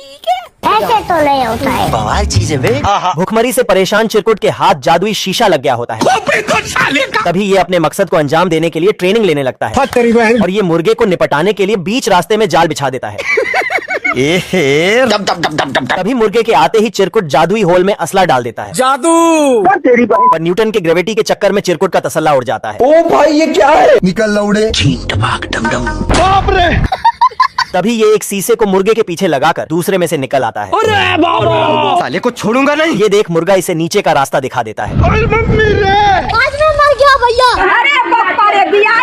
ठीक है, ऐसे तो नहीं होता है। बवाल चीज है बे। भूखमरी से परेशान चिरकुट के हाथ जादुई शीशा लग गया होता है। तभी ये अपने मकसद को अंजाम देने के लिए ट्रेनिंग लेने लगता है और ये मुर्गे को निपटाने के लिए बीच रास्ते में जाल बिछा देता है। तभी मुर्गे के आते ही चिरकुट जादुई होल में असला डाल देता है। जादू पर न्यूटन के ग्रेविटी के चक्कर में चिरकुट का तसल्ला उड़ जाता है। ओ भाई ये क्या है? निकल लौड़े। बाप रे! तभी ये एक शीशे को मुर्गे के पीछे लगाकर दूसरे में से निकल आता है। अरे बाबा! साले को छोड़ूंगा नहीं। ये देख मुर्गा इसे नीचे का रास्ता दिखा देता है। अरे मम्मी रे! आज मैं मर गया भैया। अरे पापा रे बिया।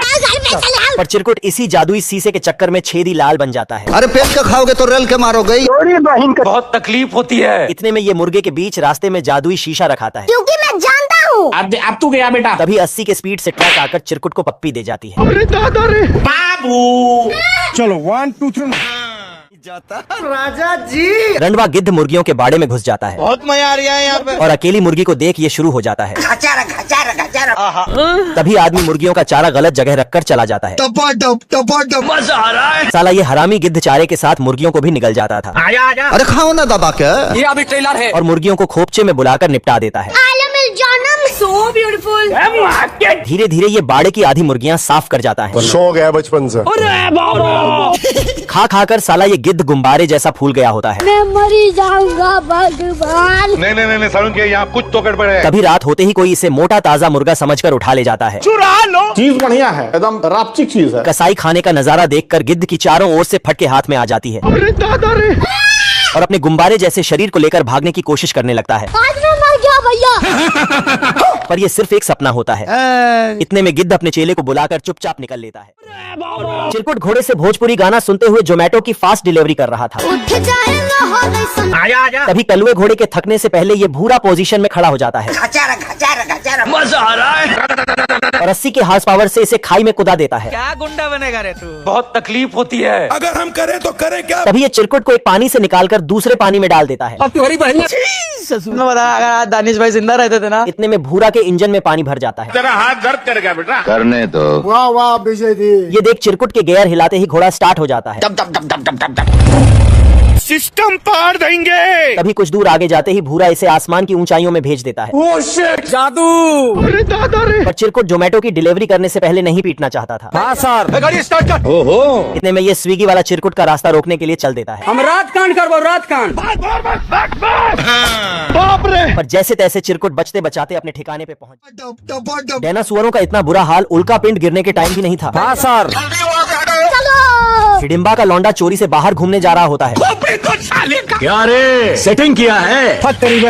पर चिरकुट इसी जादुई शीशे के चक्कर में छेदी लाल बन जाता है। अरे पेट का खाओगे तो रेल के मारोगे। बहुत तकलीफ होती है। इतने में ये मुर्गे के बीच रास्ते में जादुई शीशा रखाता है। क्योंकि मैं जानता हूँ। अब तू गया बेटा। तभी 80 के स्पीड से ट्रक आकर चिरकुट को पप्पी दे जाती है। अरे दादा रे बाबू! चलो 1 2 3 राजा जी रंडवा गिद्ध मुर्गियों के बाड़े में घुस जाता है बहुत मजा आ रहा है यहाँ पे। और अकेली मुर्गी को देख ये शुरू हो जाता है। तभी आदमी मुर्गियों का चारा गलत जगह रखकर चला जाता है। टपाटप मजा आ रहा है। साला ये हरामी गिद्ध चारे के साथ मुर्गियों को भी निगल जाता था आजा। अरे खाओ ना दबा के। ये अभी ट्रेलर है। और मुर्गियों को खोपचे में बुलाकर निपटा देता है। So beautiful. धीरे धीरे ये बाड़े की आधी मुर्गियां साफ कर जाता है। शौक है बचपन से। अरे बाबा! खा खाकर साला ये गिद्ध गुब्बारे जैसा फूल गया होता है। मैं मरी जाऊंगा भगवान। नहीं सारुण के यहाँ कुछ तो गड़बड़ है। तभी रात होते ही कोई इसे मोटा ताजा मुर्गा समझकर उठा ले जाता है। चुरा लो। चीज बढ़िया है, एकदम रापचिक चीज है। कसाई खाने का नजारा देखकर गिद्ध की चारों ओर से फटके हाथ में आ जाती है अरे दादा रे! और अपने गुब्बारे जैसे शरीर को लेकर भागने की कोशिश करने लगता है। आज मैं मर गया भैया। पर ये सिर्फ एक सपना होता है। इतने में गिद्ध अपने चेले को बुलाकर चुपचाप निकल लेता है। चिरकुट घोड़े से भोजपुरी गाना सुनते हुए जोमेटो की फास्ट डिलीवरी कर रहा था। उठ जाएगा हो गई सुन। आजा। तभी कलुए घोड़े के थकने से पहले ये भूरा पोजीशन में खड़ा हो जाता है मजा आ रहा है। और 80 के हार्स पावर से इसे खाई में कुदा देता है। क्या गुंडा बनेगा रे तू? बहुत तकलीफ होती है। अगर हम करें तो करें क्या? तभी ये चिरकुट को एक पानी से निकालकर दूसरे पानी में डाल देता है। अब तुम्हारी बहन बता, अगर आज दानिश भाई जिंदा रहते थे ना। इतने में भूरा के इंजन में पानी भर जाता है। तेरा हाथ दर्द करेगा बेटा। करने दो। वाह वाह विजय जी। ये देख चिरकुट के गियर हिलाते ही घोड़ा स्टार्ट हो जाता है। सिस्टम पार देंगे। तभी कुछ दूर आगे जाते ही भूरा इसे आसमान की ऊंचाइयों में भेज देता है। Oh shit! जादू! अरे दादा रे! पर चिरकुट जोमेटो की डिलीवरी करने से पहले नहीं पीटना चाहता था। हाँ सर। गाड़ी स्टार्ट कर। इतने में ये स्विगी वाला चिरकुट का रास्ता रोकने के लिए चल देता है। हम रात कांड करबो रात कांड। बाप रे! पर जैसे तैसे चिरकुट बचते बचाते अपने ठिकाने पे पहुंच। डायनासोरों का इतना बुरा हाल उल्का पिंड गिरने के टाइम भी नहीं था। हाँ सर। हिडिंबा का लौंडा चोरी से बाहर घूमने जा रहा होता है। क्या रे? सेटिंग किया है?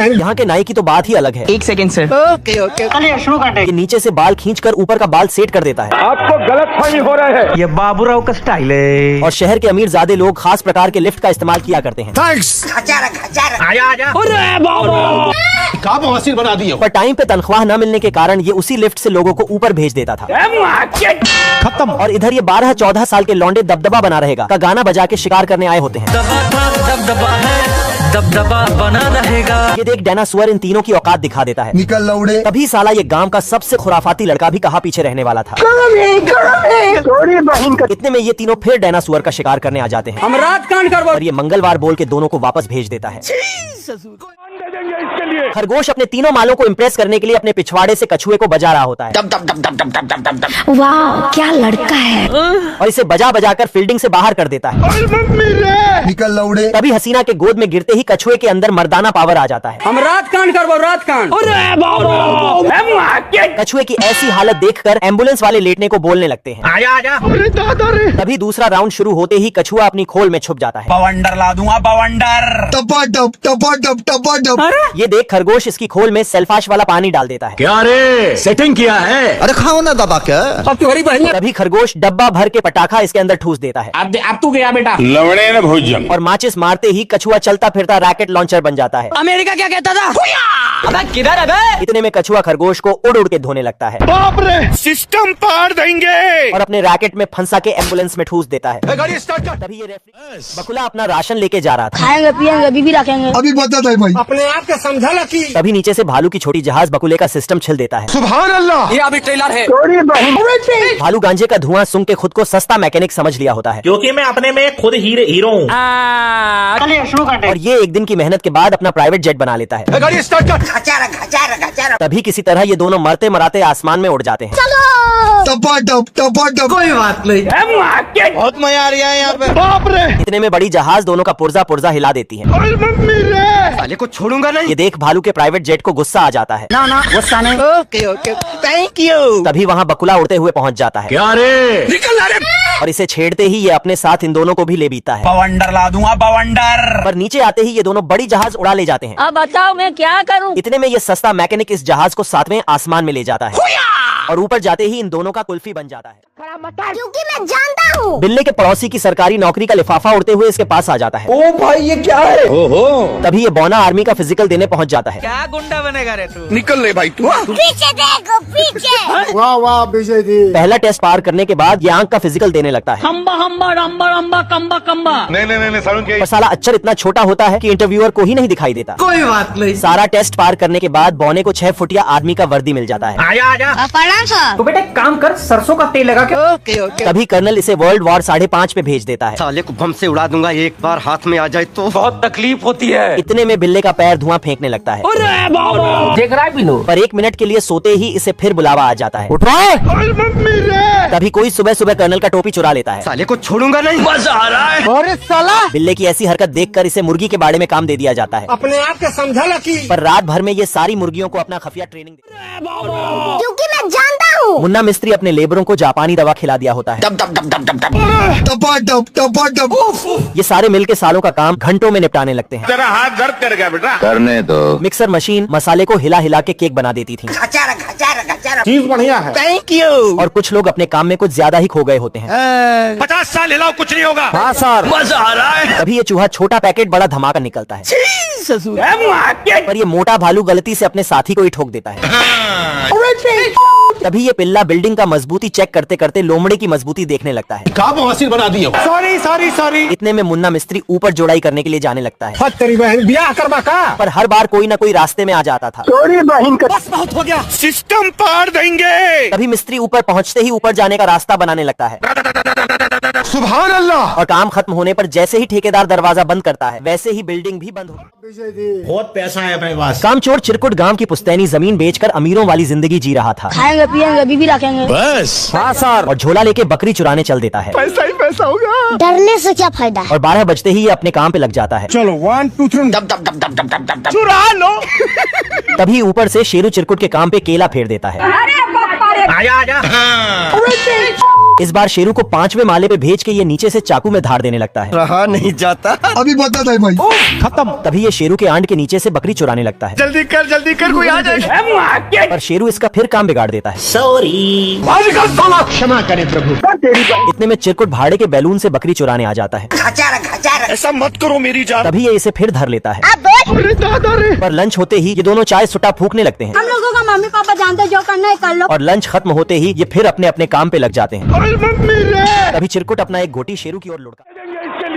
यहाँ के नाई की तो बात ही अलग है। 1 सेकंड से। ये नीचे से बाल खींचकर ऊपर का बाल सेट कर देता है। आपको गलत फहमी हो रहा है। ये बाबूराव का स्टाइल है। और शहर के अमीर ज्यादा लोग खास प्रकार के लिफ्ट का इस्तेमाल किया करते हैं। थैंक्स। आजा। अरे बाबा! का बवासीर बना दिए। पर टाइम पे तनख्वाह न मिलने के कारण ये उसी लिफ्ट से लोगों को ऊपर भेज देता था। खत्म। और इधर ये 12-14 साल के लौंडे दबदबा बना रहेगा का गाना बजा के शिकार करने आए होते हैं। दबदबा बना रहेगा। ये देख डायनासोर इन तीनों की औकात दिखा देता है। निकल लौड़े। तभी साला ये गांव का सबसे खुराफाती लड़का भी कहाँ पीछे रहने वाला था। इतने में ये तीनों फिर डायनासोर का शिकार करने आ जाते हैं। हम रात कांड करबो। और ये मंगलवार बोल के दोनों को वापस भेज देता है। इसके लिए खरगोश अपने तीनों मालों को इम्प्रेस करने के लिए अपने पिछवाड़े से कछुए को बजा रहा होता है। वाह क्या लड़का है। और इसे बजा बजा कर फील्डिंग से बाहर कर देता है। निकल लौड़े। तभी हसीना के गोद में गिरते ही कछुए के अंदर मर्दाना पावर आ जाता है। हम रात कांड करबो रात कांड। अरे बाबा! कछुए की ऐसी हालत देखकर एम्बुलेंस वाले लेटने को बोलने लगते हैं। आजा। अरे दादा रे! तभी दूसरा राउंड शुरू होते ही कछुआ अपनी खोल में छुप जाता है। बवंडर ला दूंगा बवंडर। टपाटप। ये देख खरगोश इसकी खोल में सेल्फाश वाला पानी डाल देता है। क्या रे? सेटिंग किया है? अरे खाओ ना दबा के। अब तुम्हारी बहन। तभी खरगोश डब्बा भर के पटाखा इसके अंदर ठूस देता है। अब तू गया बेटा। लवड़े न भोजन। और माचिस मारते ही कछुआ चलता फिरता रैकेट लॉन्चर बन जाता है। अमेरिका क्या कहता था? अबे किधर है बे? इतने में कछुआ खरगोश को उड़ उड़ के धोने लगता है। बाप रे! सिस्टम पार देंगे। और अपने रैकेट में फंसा के एम्बुलेंस में ठूस देता है। गाड़ी स्टार्ट कर। तभी ये रेफरी बकुला अपना राशन लेके जा रहा था। खाएंगे पियेंगे बीबी रखेंगे। अभी बता दे भाई। अपने आप के समझा ला की। तभी नीचे से भालू की छोटी जहाज बकुले का सिस्टम छिल देता है। सुभान अल्लाह। ये अभी ट्रेलर है। भालू गांजे का धुआं सूंघ के खुद को सस्ता मैकेनिक समझ लिया होता है। क्योंकि मैं अपने में खुद हीरो हूँ। चलिए शुरू करते और ये एक दिन की मेहनत के बाद अपना प्राइवेट जेट बना लेता है। गाड़ी स्टार्ट कर। तभी किसी तरह ये दोनों मरते मराते आसमान में उड़ जाते हैं। टपाटप टपाटप। कोई बात नहीं, बहुत मजा आ रहा है यहाँ पे। बाप रे इतने में बड़ी जहाज दोनों का पुर्जा पुर्जा हिला देती है। मम्मी रे साले को छोड़ूंगा नहीं। ये देख भालू के प्राइवेट जेट को गुस्सा आ जाता है। ना गुस्सा नहीं। Okay okay, thank you. तभी वहाँ बकुला उड़ते हुए पहुँच जाता है क्या रे निकल रे और इसे छेड़ते ही ये अपने साथ इन दोनों को भी ले बीता है। बवंडर ला दूंगा बवंडर। पर नीचे आते ही ये दोनों बड़ी जहाज उड़ा ले जाते हैं। अब बताओ मैं क्या करूं? इतने में ये सस्ता मैकेनिक इस जहाज को 7वें आसमान में ले जाता है और ऊपर जाते ही इन दोनों का कुल्फी बन जाता है। क्योंकि मैं जानता हूँ। बिल्ले के पड़ोसी की सरकारी नौकरी का लिफाफा उड़ते हुए इसके पास आ जाता है। ओ भाई ये क्या है? तभी ये बौना आर्मी का फिजिकल देने पहुंच जाता है। क्या गुंडा बनेगा रे तू? निकल ले भाई तू। पीछे देखो पीछे। वाह वाह विजय जी। पहला टेस्ट पार करने के बाद ये आंख का फिजिकल देने लगता है। हम्बा हम्बा रम्बा रम्बा कम्बा कम्बा। नहीं सारुण पर साला अक्षर इतना छोटा होता है कि इंटरव्यूअर को ही नहीं दिखाई देता। कोई बात नहीं। सारा टेस्ट पार करने के बाद बौने को 6 फुटिया आर्मी का वर्दी मिल जाता है। आजा प्रणाम सर। तो बेटे काम कर, सरसों का तेल लगा के। Okay okay. तभी कर्नल इसे वर्ल्ड वॉर 5.5 पे भेज देता है। साले को बम से उड़ा दूंगा, एक बार हाथ में आ जाए तो। बहुत तकलीफ होती है। इतने में बिल्ले का पैर धुआं फेंकने लगता है। देख रहा है बिनो? पर 1 मिनट के लिए सोते ही इसे फिर बुलावा आ जाता है। मम्मी रे तभी कोई सुबह सुबह कर्नल का टोपी चुरा लेता है। साले को छोड़ूंगा नहीं। मजा आ रहा है। अरे साला बिल्ले की ऐसी हरकत देखकर इसे मुर्गी के बाड़े में काम दे दिया जाता है। अपने आप के समझा लकी। पर रात भर में ये सारी मुर्गियों को अपना खुफिया ट्रेनिंग क्योंकि मैं जानता हूँ। मुन्ना मिस्त्री अपने लेबरों को जापानी दवा खिला दिया होता है। टपाटप टपाटप। ये सारे मिलके सालों का काम घंटों में निपटाने लगते हैं। तेरा हाथ दर्द कर गया बेटा। करने दो। मिक्सर मशीन मसाले को हिला हिला के केक बना देती थी चीज बढ़िया है। Thank you. और कुछ लोग अपने काम में कुछ ज्यादा ही खो गए होते हैं। 50 साल हिलाओ कुछ नहीं होगा। हाँ सर। मजा आ रहा है। तभी ये चूहा छोटा पैकेट बड़ा धमाका निकलता है। पर ये मोटा भालू गलती से अपने साथी को ही ठोक देता है। तभी ये पिल्ला बिल्डिंग का मजबूती चेक करते करते लोमड़े की मजबूती देखने लगता है। कहाँ मौसी बना दिया। सॉरी। इतने में मुन्ना मिस्त्री ऊपर जोड़ाई करने के लिए जाने लगता है। तेरी बहन ब्याह करवा का। पर हर बार कोई ना कोई रास्ते में आ जाता था। बस बहुत हो गया। सिस्टम पार देंगे। तभी मिस्त्री ऊपर पहुंचते ही ऊपर जाने का रास्ता बनाने लगता है। सुभान अल्लाह। और काम खत्म होने पर जैसे ही ठेकेदार दरवाजा बंद करता है वैसे ही बिल्डिंग भी बंद हो। बहुत पैसा है अपने पास। कामचोर चिरकुट गांव की पुश्तैनी जमीन बेचकर अमीरों वाली जिंदगी जी रहा था। खाएंगे पिएंगे बीबी रखेंगे। बस हाँ सर। और झोला लेके बकरी चुराने चल देता है। पैसा ही पैसा होगा। डरने से क्या फायदा? और 12 बजते ही ये अपने काम पे लग जाता है। चलो 1 2 3 चुरा लो। तभी ऊपर से शेरू चिरकुट के काम पे केला फेर देता है। आजा। इस बार शेरू को 5वें माले पे भेज के ये नीचे से चाकू में धार देने लगता है। रहा नहीं जाता। अभी बता दे भाई। खत्म। तभी ये शेरू के आंट के नीचे से बकरी चुराने लगता है। जल्दी कर कोई आ जाए। पर शेरू इसका फिर काम बिगाड़ देता है। क्षमा करें प्रभु। इतने में चिरकुट भाड़े के बैलून से बकरी चुराने आ जाता है। ऐसा मत करो मेरी जान। तभी ये इसे फिर धर लेता है। अरे दादा रे। पर लंच होते ही ये दोनों चाय सुट्टा फूकने लगते हैं। हम लोगों का मम्मी पापा जानते जो करना है कर लो। और लंच खत्म होते ही ये फिर अपने अपने काम पे लग जाते हैं। मम्मी रे तभी चिरकुट अपना एक गोटी शेरू की ओर लुढ़का।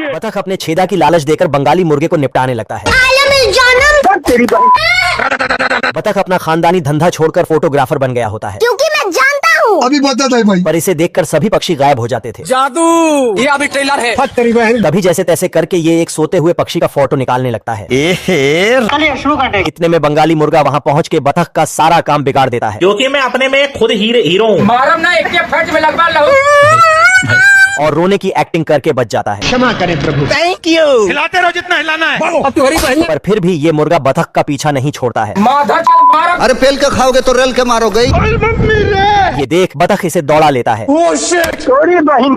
बतख अपने छेदा की लालच देकर बंगाली मुर्गे को निपटाने लगता है। बतख अपना खानदानी धंधा छोड़कर फोटोग्राफर बन गया होता है। क्योंकि मैं जानता हूँ। अभी बता दे भाई। पर इसे देखकर सभी पक्षी गायब हो जाते थे। जादू। ये अभी ट्रेलर है। तेरी बहन। तभी जैसे तैसे करके ये एक सोते हुए पक्षी का फोटो निकालने लगता है। चलिए शुरू करते। इतने में बंगाली मुर्गा वहाँ पहुँच के बतख का सारा काम बिगाड़ देता है। क्योंकि मैं अपने में खुद हीरो हूँ। मारम ना एक फट में लगवा लो। और रोने की एक्टिंग करके बच जाता है। क्षमा करें प्रभु। Thank you. हिलाते रहो जितना हिलाना है। पर फिर भी ये मुर्गा बतख का पीछा नहीं छोड़ता है। माधा चल मारम। अरे पेल के खाओगे तो रेल के मारोगे। मम्मी रे ये देख बतख इसे दौड़ा लेता है।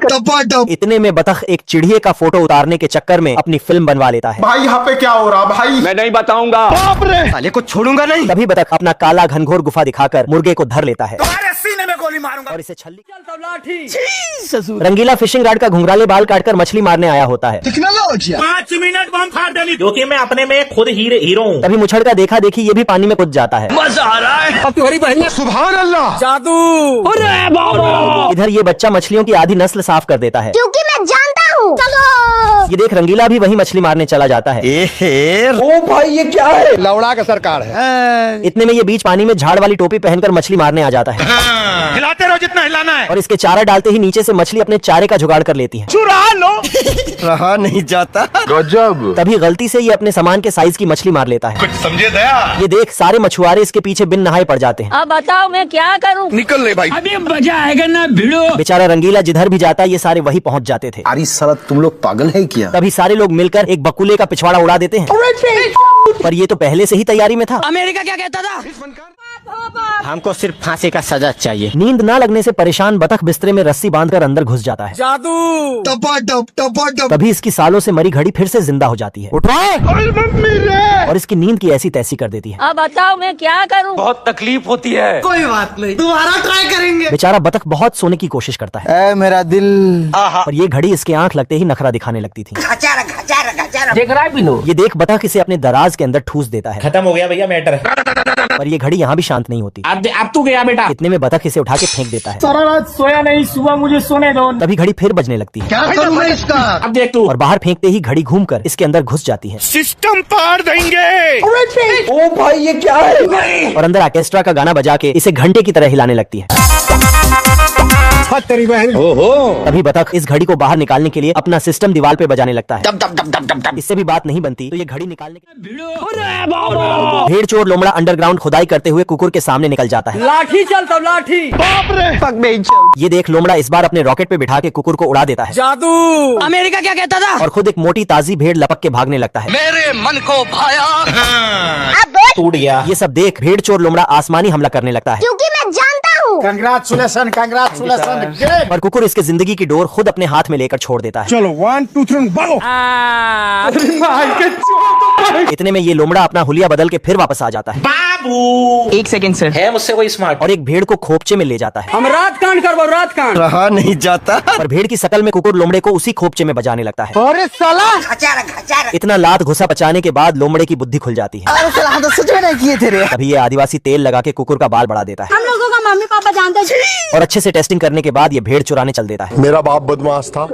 टपाटप। इतने में बतख एक चिड़िए का फोटो उतारने के चक्कर में अपनी फिल्म बनवा लेता है। भाई यहाँ पे क्या हो रहा भाई। मैं नहीं बताऊंगा। बाप रे साले को छोड़ूंगा नहीं। तभी बतख अपना काला घनघोर गुफा दिखाकर मुर्गे को धर लेता है तुम्हारे सीने में गोली मारूंगा। और इसे छल्ली रंगीला फिशिंग रॉड का घुंघराले बाल काटकर मछली मारने आया होता है। 5 मिनट बम फाड़ देनी। क्योंकि मैं अपने में खुद हीरो हूँ। तभी मुछड़ का देखा देखी ये भी पानी में कूद जाता है। मजा आ रहा है। सुभान अल्लाह। जादू। इधर ये बच्चा मछलियों की आधी नस्ल साफ कर देता है। क्योंकि मैं जानता हूँ। चलो। ये देख रंगीला भी वही मछली मारने चला जाता है। ओ भाई ये क्या है? लौड़ा का सरकार है। इतने में ये बीच पानी में झाड़ वाली टोपी पहनकर मछली मारने आ जाता है। हिलाते रहो जितना हिलाना है। और इसके चारा डालते ही नीचे से मछली अपने चारे का जुगाड़ कर लेती है। चुरा लो। रहा नहीं जाता। गजब। तभी गलती से ये अपने सामान के साइज की मछली मार लेता है। कुछ समझे दया। ये देख सारे मछुआरे इसके पीछे बिन नहाए पड़ जाते हैं। अब बताओ मैं क्या करूं? निकल ले भाई। अभी मजा आएगा ना भिड़ो। बेचारा रंगीला जिधर भी जाता ये सारे वही पहुंच जाते थे। अरे साला तुम लोग पागल है क्या? तभी सारे लोग मिलकर एक बकुले का पिछवाड़ा उड़ा देते हैं। पर ये तो पहले से ही तैयारी में था। अमेरिका क्या कहता था? हमको सिर्फ फांसी का सजा चाहिए। नींद ना लगने से परेशान बतख बिस्तरे में रस्सी बांधकर अंदर घुस जाता है। जादू। तभी इसकी सालों से मरी घड़ी फिर से जिंदा हो जाती है और इसकी नींद की ऐसी तैसी कर देती है। अब बताओ मैं क्या करूं? बहुत तकलीफ होती है। कोई बात नहीं, दोबारा ट्राई करेंगे। बेचारा बतख बहुत सोने की कोशिश करता है ऐ मेरा दिल। पर ये घड़ी इसके आंख लगते ही नखरा दिखाने लगती थी। देख रहा है बिनो। ये देख बतख इसे अपने दराज के अंदर ठूस देता है। खत्म हो गया भैया मैटर। पर ये घड़ी यहाँ भी शांत नहीं होती। अब तू गया बेटा। इतने में बतख इसे उठा के फेंक देता है। सारा रात सोया नहीं, सुबह मुझे सोने दो। तभी घड़ी फिर बजने लगती है क्या करूं मैं इसका? अब देख तू। और बाहर फेंकते ही घड़ी घूमकर इसके अंदर घुस जाती है सिस्टम पाड़ देंगे। ओ भाई ये क्या है? और अंदर ऑर्केस्ट्रा का गाना बजा के इसे घंटे की तरह हिलाने लगती है। तभी बतख इस घड़ी को बाहर निकालने के लिए अपना सिस्टम दीवार पे बजाने लगता है। इससे भी बात नहीं बनती तो ये घड़ी निकालने के भेड़ चोर लोमड़ा अंडरग्राउंड खुदाई करते हुए कुकुर के सामने निकल जाता है। लाठी चल तब लाठी। ये देख लोमड़ा इस बार अपने रॉकेट पे बिठा के कुकुर को उड़ा देता है जादू। अमेरिका क्या कहता था? और खुद एक मोटी ताजी भेड़ लपक के भागने लगता है। मेरे मन को भाया। टूट गया। ये सब देख भेड़ चोर लोमड़ा आसमानी हमला करने लगता है। क्योंकि मैं जानता हूँ। कंग्रेचुलेशन। पर कुकुर इसके जिंदगी की डोर खुद अपने हाथ में लेकर छोड़ देता है। चलो 1 2 3 भागो। इतने में ये लोमड़ा अपना हुलिया बदल के फिर वापस आ जाता है बाबू 1 सेकंड से। है मुझसे कोई स्मार्ट। और एक भेड़ को खोपचे में ले जाता है। हम रात कांड करबो रात कांड। रहा नहीं जाता। पर भेड़ की शकल में कुकुर लोमड़े को उसी खोपचे में बजाने लगता है। अरे साला। इतना लात घुसा पचाने के बाद लोमड़े की बुद्धि खुल जाती है। अरे साला तो सच में नहीं किए थे रे। तभी ये आदिवासी तेल लगा के कुकुर का बाल बढ़ा देता है हम लोगों का मम्मी पापा जानते थे। और अच्छे से टेस्टिंग करने के बाद ये भेड़ चुराने चल देता है। मेरा बाप बदमाश था।